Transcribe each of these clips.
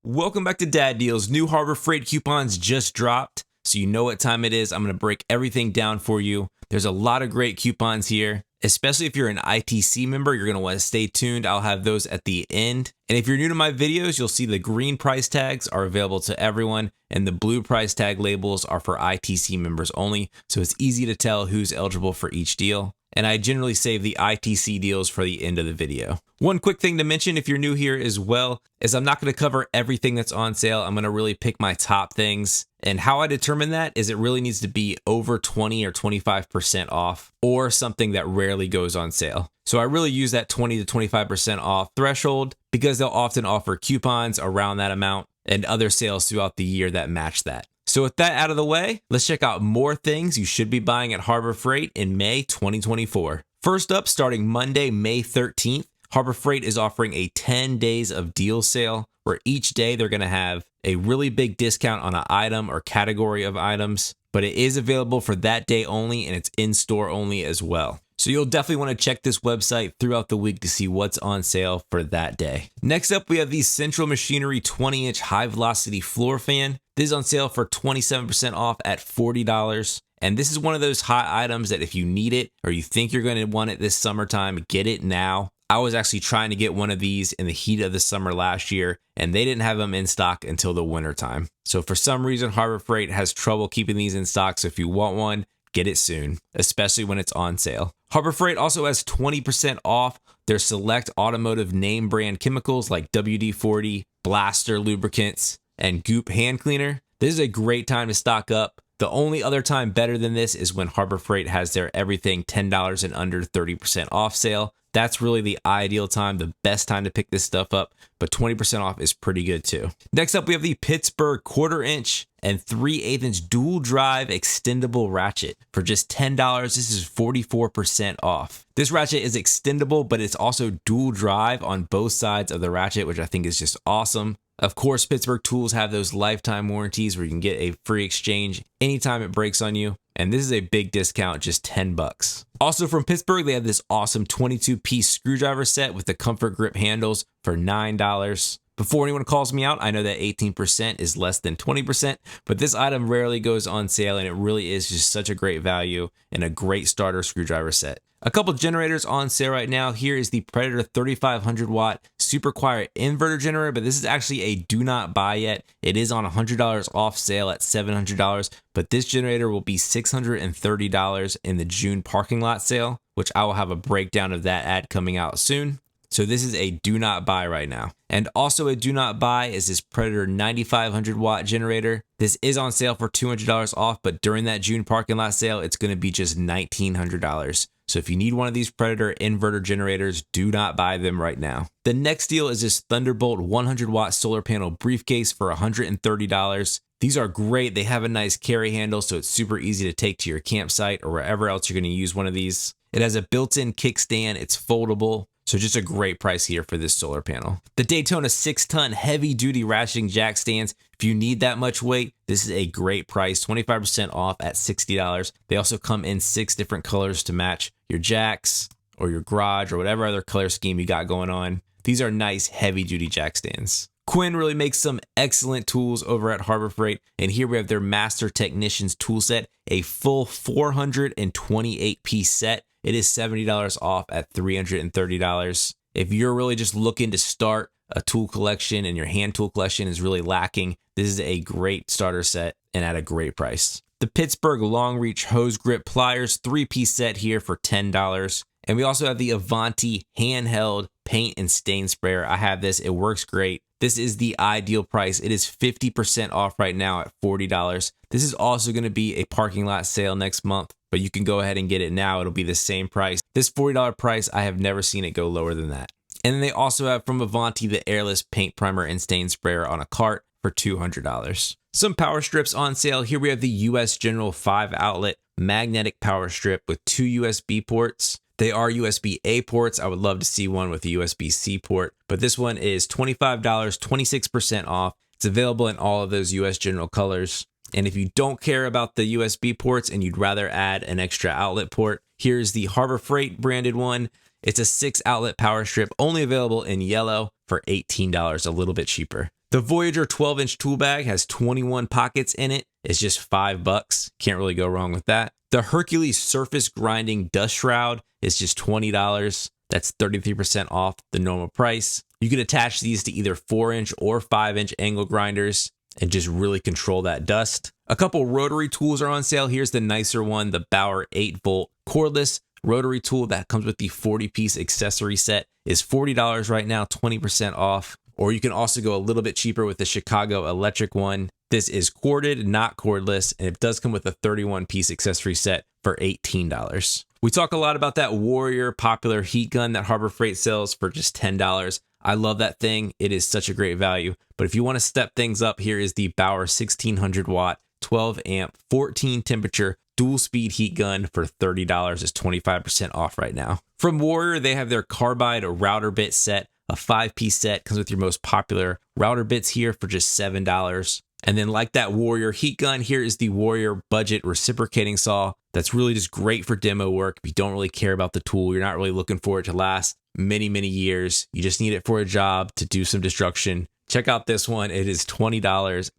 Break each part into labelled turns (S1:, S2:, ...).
S1: Welcome back to Dad Deals. New Harbor Freight coupons just dropped, so you know what time it is. I'm going to break everything down for you. There's a lot of great coupons here, especially if you're an ITC member. You're going to want to stay tuned. I'll have those at the end. And if you're new to my videos, you'll see the green price tags are available to everyone, and the blue price tag labels are for ITC members only, so it's easy to tell who's eligible for each deal. And I generally save the ITC deals for the end of the video. One quick thing to mention if you're new here as well is I'm not going to cover everything that's on sale. I'm going to really pick my top things. And how I determine that is it really needs to be over 20 or 25% off or something that rarely goes on sale. So I really use that 20 to 25% off threshold because they'll often offer coupons around that amount and other sales throughout the year that match that. So with that out of the way, let's check out more things you should be buying at Harbor Freight in May 2024. First up, starting Monday, May 13th, Harbor Freight is offering a 10 days of deal sale where each day they're going to have a really big discount on an item or category of items, but it is available for that day only and it's in store only as well. So you'll definitely want to check this website throughout the week to see what's on sale for that day. Next up, we have the Central Machinery 20-inch high velocity floor fan. This is on sale for 27% off at $40. And this is one of those hot items that if you need it or you think you're going to want it this summertime, get it now. I was actually trying to get one of these in the heat of the summer last year, and they didn't have them in stock until the wintertime. So for some reason, Harbor Freight has trouble keeping these in stock. So if you want one, get it soon, especially when it's on sale. Harbor Freight also has 20% off their select automotive name brand chemicals like WD-40, Blaster lubricants, and Goop hand cleaner. This is a great time to stock up. The only other time better than this is when Harbor Freight has their everything $10 and under 30% off sale. That's really the ideal time, the best time to pick this stuff up, but 20% off is pretty good too. Next up, we have the Pittsburgh 1/4 inch and 3/8 inch dual drive extendable ratchet for just $10. This is 44% off. This ratchet is extendable, but it's also dual drive on both sides of the ratchet, which I think is just awesome. Of course, Pittsburgh tools have those lifetime warranties where you can get a free exchange anytime it breaks on you. And this is a big discount, just $10. Also from Pittsburgh, they have this awesome 22-piece screwdriver set with the comfort grip handles for $9. Before anyone calls me out, I know that 18% is less than 20%, but this item rarely goes on sale and it really is just such a great value and a great starter screwdriver set. A couple generators on sale right now. Here is the Predator 3500 watt super quiet inverter generator, but this is actually a do not buy yet. It is on $100 off sale at $700, but this generator will be $630 in the June parking lot sale, which I will have a breakdown of that ad coming out soon. So this is a do not buy right now. And also a do not buy is this Predator 9500 watt generator. This is on sale for $200 off, but during that June parking lot sale, it's going to be just $1,900. So if you need one of these Predator inverter generators, do not buy them right now. The next deal is this Thunderbolt 100 watt solar panel briefcase for $130. These are great. They have a nice carry handle, so it's super easy to take to your campsite or wherever else you're going to use one of these. It has a built-in kickstand. It's foldable. So just a great price here for this solar panel. The Daytona 6-ton heavy-duty ratcheting jack stands. If you need that much weight, this is a great price, 25% off at $60. They also come in 6 different colors to match your jacks or your garage or whatever other color scheme you got going on. These are nice heavy-duty jack stands. Quinn really makes some excellent tools over at Harbor Freight, and here we have their Master Technicians tool set, a full 428-piece set. It is $70 off at $330. If you're really just looking to start a tool collection and your hand tool collection is really lacking, this is a great starter set and at a great price. The Pittsburgh Long Reach Hose Grip Pliers 3-piece set here for $10. And we also have the Avanti handheld paint and stain sprayer. I have this. It works great. This is the ideal price. It is 50% off right now at $40. This is also going to be a parking lot sale next month, but you can go ahead and get it now. It'll be the same price. This $40 price, I have never seen it go lower than that. And then they also have from Avanti the airless paint primer and stain sprayer on a cart for $200. Some power strips on sale. Here we have the US General 5-outlet magnetic power strip with 2 USB ports. They are USB-A ports. I would love to see one with a USB-C port, but this one is $25, 26% off. It's available in all of those US General colors. And if you don't care about the USB ports and you'd rather add an extra outlet port, here's the Harbor Freight branded one. It's a 6-outlet power strip, only available in yellow for $18, a little bit cheaper. The Voyager 12-inch tool bag has 21 pockets in it. It's just $5. Can't really go wrong with that. The Hercules surface grinding dust shroud is just $20. That's 33% off the normal price. You can attach these to either 4-inch or 5-inch angle grinders and just really control that dust. A couple rotary tools are on sale. Here's the nicer one, the Bauer 8-volt cordless rotary tool that comes with the 40-piece accessory set is $40 right now, 20% off. Or you can also go a little bit cheaper with the Chicago electric one. This is corded, not cordless, and it does come with a 31-piece accessory set for $18. We talk a lot about that Warrior popular heat gun that Harbor Freight sells for just $10. I love that thing. It is such a great value. But if you want to step things up, here is the Bauer 1600 watt, 12 amp, 14 temperature, dual speed heat gun for $30. It's 25% off right now. From Warrior, they have their carbide router bit set, a 5-piece set, comes with your most popular router bits here for just $7. And then like that Warrior heat gun, here is the Warrior budget reciprocating saw. That's really just great for demo work. If you don't really care about the tool, you're not really looking for it to last many, many years. You just need it for a job to do some destruction. Check out this one. It is $20,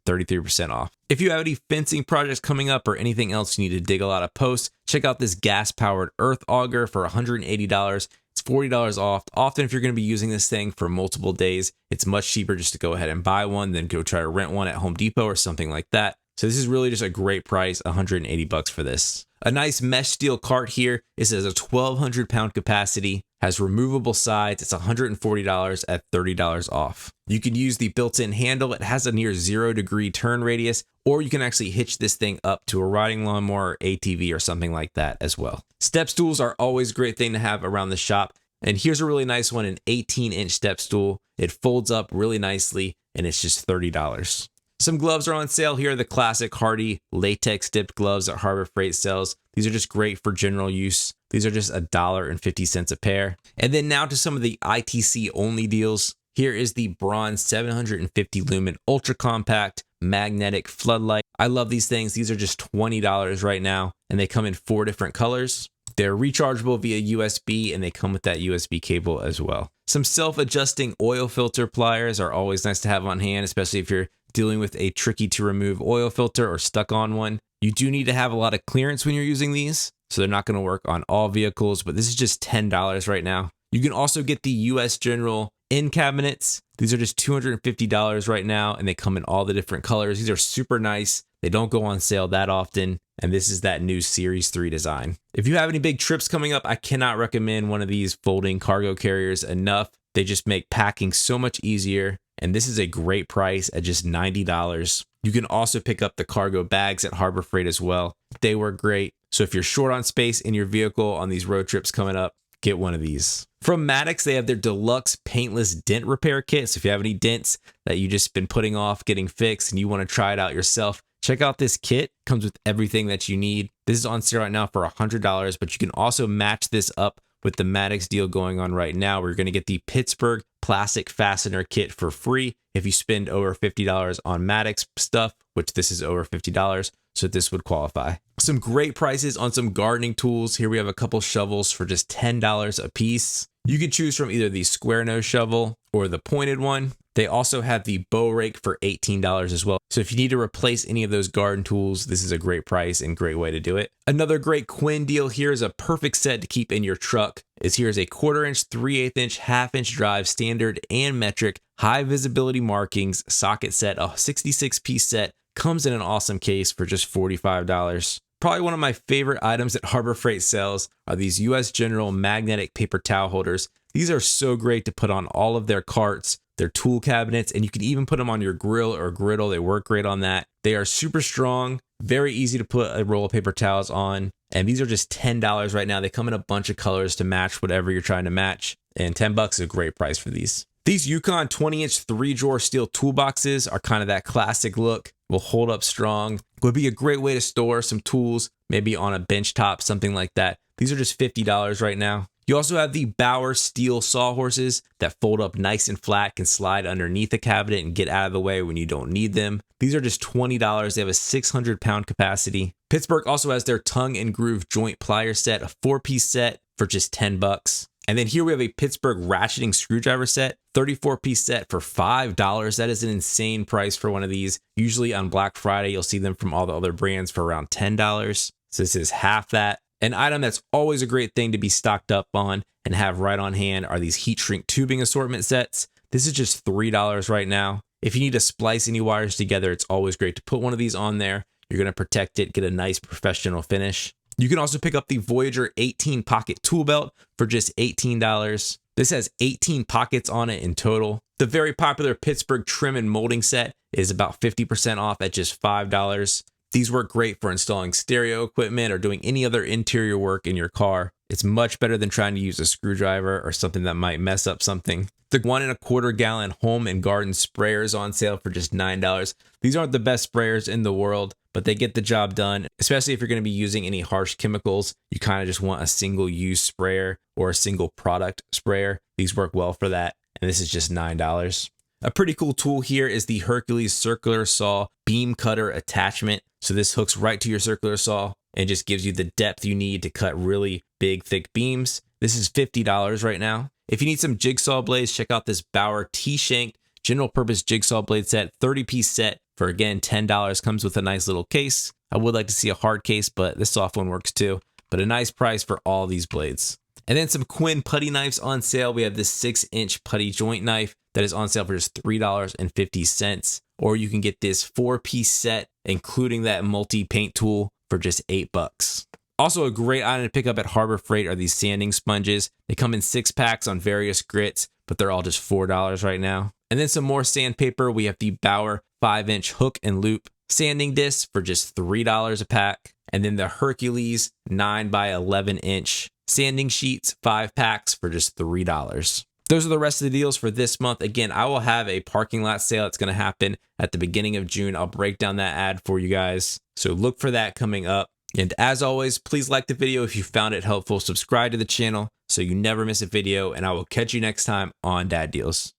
S1: 33% off. If you have any fencing projects coming up or anything else you need to dig a lot of posts, check out this gas-powered earth auger for $180. It's $40 off. Often, if you're going to be using this thing for multiple days, it's much cheaper just to go ahead and buy one than go try to rent one at Home Depot or something like that. So this is really just a great price, $180 for this. A nice mesh steel cart here. It says a 1,200 pound capacity, has removable sides. It's $140 at $30 off. You can use the built-in handle. It has a near 0-degree turn radius, or you can actually hitch this thing up to a riding lawnmower or ATV or something like that as well. Step stools are always a great thing to have around the shop. And here's a really nice one, an 18-inch step stool. It folds up really nicely, and it's just $30. Some gloves are on sale here. The classic Hardy latex dipped gloves that Harbor Freight sells. These are just great for general use. These are just $1.50 a pair. And then now to some of the ITC only deals. Here is the Bronze 750 lumen ultra compact magnetic floodlight. I love these things. These are just $20 right now, and they come in 4 different colors. They're rechargeable via USB, and they come with that USB cable as well. Some self-adjusting oil filter pliers are always nice to have on hand, especially if you're dealing with a tricky to remove oil filter or stuck on one. You do need to have a lot of clearance when you're using these, so they're not going to work on all vehicles, but this is just $10 right now. You can also get the US General end cabinets. These are just $250 right now, and they come in all the different colors. These are super nice. They don't go on sale that often, and this is that new Series 3 design. If you have any big trips coming up, I cannot recommend one of these folding cargo carriers enough. They just make packing so much easier, and this is a great price at just $90. You can also pick up the cargo bags at Harbor Freight as well. They work great. So if you're short on space in your vehicle on these road trips coming up, get one of these. From Maddox, they have their deluxe paintless dent repair kit. So if you have any dents that you just been putting off getting fixed and you want to try it out yourself, check out this kit. Comes with everything that you need. This is on sale right now for $100, but you can also match this up with the Maddox deal going on right now. We're going to get the Pittsburgh plastic fastener kit for free if you spend over $50 on Maddox stuff, which this is over $50. So this would qualify. Some great prices on some gardening tools. Here we have a couple shovels for just $10 a piece. You can choose from either the square nose shovel or the pointed one. They also have the bow rake for $18 as well. So if you need to replace any of those garden tools, this is a great price and great way to do it. Another great Quinn deal here is a perfect set to keep in your truck. Here's a 1/4 inch, 3/8 inch, 1/2 inch drive, standard and metric, high visibility markings, socket set, a 66-piece set, comes in an awesome case for just $45. Probably one of my favorite items that Harbor Freight sells are these US General magnetic paper towel holders. These are so great to put on all of their carts, their tool cabinets, and you can even put them on your grill or griddle. They work great on that. They are super strong, very easy to put a roll of paper towels on, and these are just $10 right now. They come in a bunch of colors to match whatever you're trying to match, and $10 is a great price for these. These Yukon 20-inch 3-drawer steel toolboxes are kind of that classic look, will hold up strong, would be a great way to store some tools, maybe on a bench top, something like that. These are just $50 right now. You also have the Bauer steel sawhorses that fold up nice and flat, can slide underneath a cabinet and get out of the way when you don't need them. These are just $20. They have a 600-pound capacity. Pittsburgh also has their tongue and groove joint plier set, a 4-piece set for just $10. And then here we have a Pittsburgh ratcheting screwdriver set, 34-piece set for $5. That is an insane price for one of these. Usually on Black Friday, you'll see them from all the other brands for around $10. So this is half that. An item that's always a great thing to be stocked up on and have right on hand are these heat shrink tubing assortment sets. This is just $3 right now. If you need to splice any wires together, it's always great to put one of these on there. You're going to protect it, get a nice professional finish. You can also pick up the Voyager 18 pocket tool belt for just $18. This has 18 pockets on it in total. The very popular Pittsburgh trim and molding set is about 50% off at just $5. These work great for installing stereo equipment or doing any other interior work in your car. It's much better than trying to use a screwdriver or something that might mess up something. The 1.25 gallon home and garden sprayers on sale for just $9. These aren't the best sprayers in the world, but they get the job done, especially if you're going to be using any harsh chemicals. You kind of just want a single use sprayer or a single product sprayer. These work well for that, and this is just $9. A pretty cool tool here is the Hercules circular saw beam cutter attachment. So this hooks right to your circular saw and just gives you the depth you need to cut really big, thick beams. This is $50 right now. If you need some jigsaw blades, check out this Bauer T-Shank general purpose jigsaw blade set, 30-piece set for, again, $10. Comes with a nice little case. I would like to see a hard case, but this soft one works too. But a nice price for all these blades. And then some Quinn putty knives on sale. We have this 6-inch putty joint knife that is on sale for just $3.50. Or you can get this 4-piece set, including that multi-paint tool, for just $8. Also, a great item to pick up at Harbor Freight are these sanding sponges. They come in 6-packs on various grits, but they're all just $4 right now. And then some more sandpaper. We have the Bauer 5-inch hook and loop sanding disc for just $3 a pack. And then the Hercules 9x11-inch sanding sheets, 5 packs for just $3. Those are the rest of the deals for this month. Again, I will have a parking lot sale. It's going to happen at the beginning of June. I'll break down that ad for you guys. So look for that coming up. And as always, please like the video if you found it helpful. Subscribe to the channel so you never miss a video. And I will catch you next time on Dad Deals.